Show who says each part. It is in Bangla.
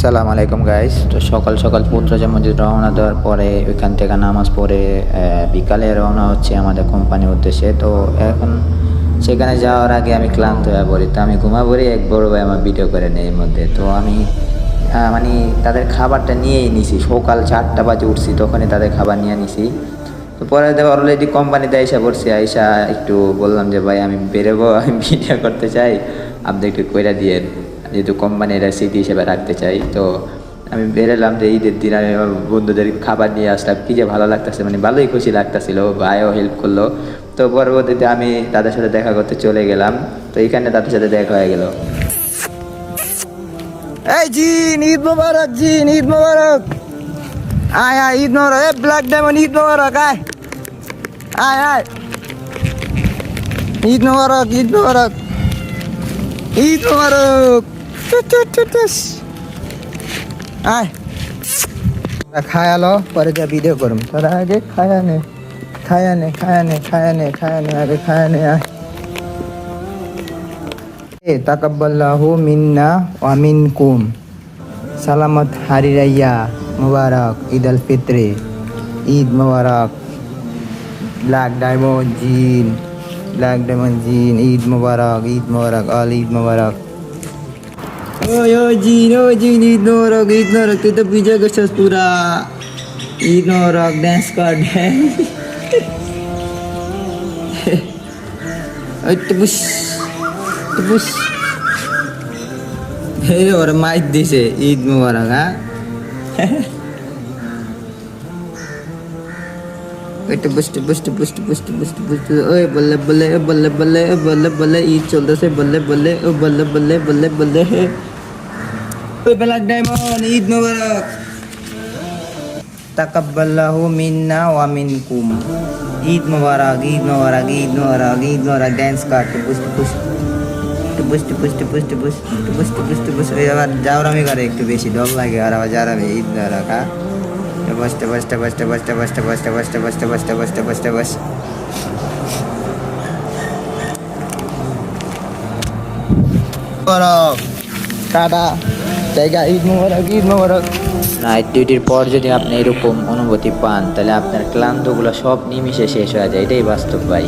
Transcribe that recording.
Speaker 1: আসসালামু আলাইকুম গাইস। তো সকাল সকাল পুত্রজা মসজিদ রওনা দেওয়ার পরে ওইখান থেকে নামাজ পড়ে বিকালে রওনা হচ্ছে আমাদের কোম্পানির উদ্দেশ্যে। তো এখন সেখানে যাওয়ার আগে আমি ক্লান্ত হয়ে পড়ি, তো আমি ঘুমাবড়ি এক বড় ভাই আমার ভিডিও করে নেই এর মধ্যে। তো আমি মানে তাদের খাবারটা নিয়েই নিছি, সকাল 4টা বাজে উঠছি তখনই তাদের খাবার নিয়ে নিছি। তো পরে অলরেডি কোম্পানিতে আইসা পড়ছি, আইসা একটু বললাম যে ভাই আমি বেরোবো, আমি ভিডিও করতে চাই, আপনি একটু কইরা দিয়ে, যেহেতু কোম্পানির স্মৃতি হিসেবে রাখতে চাই। তো আমি বেরোলাম যে ঈদের দিন আমি আমার বন্ধুদের খাবার নিয়ে আসলাম, কী যে ভালো লাগতেছে, মানে ভালোই খুশি লাগতেছিল, ভাইও হেল্প করলো। তো পরবর্তীতে আমি তাদের সাথে দেখা করতে চলে গেলাম, তো এইখানে তাদের সাথে দেখা হয়ে গেল।
Speaker 2: এই জিন, ঈদ মোবারক জিন, ঈদ মোবারক। আয় আয়, ঈদ মোবারক। এ ব্ল্যাক ডায়মন্ড, ঈদ মোবারক। আয় আয় আয়, ঈদ মোবারক, ঈদ মোবারক, ঈদ মোবারক। আয় খায়ালো, পরে যা ভিডিও করুম। তোরা আগে খায়া নে, খায়া নে, খায়া নে, খায়া নে, খায়া নে, আগে খায়া নে। আয় তাকাব্বাল্লাহু মিন্না ওয়া মিনকুম। সালামত হারি রাইয়া মুবারক, ঈদ আল ফিত্রে, ঈদ মুবারক। ব্ল্যাক ডায়মন্ড জিন, ব্ল্যাক ডায়মন্ড জিন, ঈদ মুবারক, ঈদ মুবারক, অল ঈদ মুবারক। ওই ওই জিন, ওই জিন, ঈদ মুবারক, ঈদ মুবারক। তুই তো বিজয় করছিস পুরা। ঈদ মুবারক, ড্যান্স কর, ড্যান্স। ওই টুপুস টুপুস। এই ওর মাইক দিছে, ঈদ মুবারক। হ্যাঁ, টুপুস টুপুস টুপুস টুপুস টুপুস টুপুস। ওই বল্লে বল্লে, বল্লে বল্লে, বল্লে বল্লে, ঈদ চলতেছে, বল্লে বল্লে, ও বল্লে বল্লে, বল্লে বল্লে। ওই ব্ল্যাক ডায়মন্ড, ঈদ মুবারক। তাকাব্বাল্লাহু মিন্না ওয়া মিনকুম। ঈদ মুবারক, ঈদ মুবারক, ঈদ মুবারক, ঈদ মুবারক। ড্যান্স কর, টুপুস টুপুস টুপুস টুপুস টুপুস টুপুস টুপুস টুপুস টুপুস। ওই আবার জাউরামি করে, একটু বেশি ডর লাগে আর আবার জাউরামি। ঈদ মুবারক। হ্যাঁ, বসতে বসতে বসতে বসতে বসতে বসতে বসতে বসতে বসতে বসতে বসতে বস। টাটা, জায়গা। ঈদ মুবারক, ঈদ মুবারক।
Speaker 1: নাইট ডিউটির পর যদি আপনি এরকম অনুভূতি পান, তাহলে আপনার ক্লান্তগুলো সব নিমিশে শেষ হয়ে যায়, এটাই বাস্তব ভাই।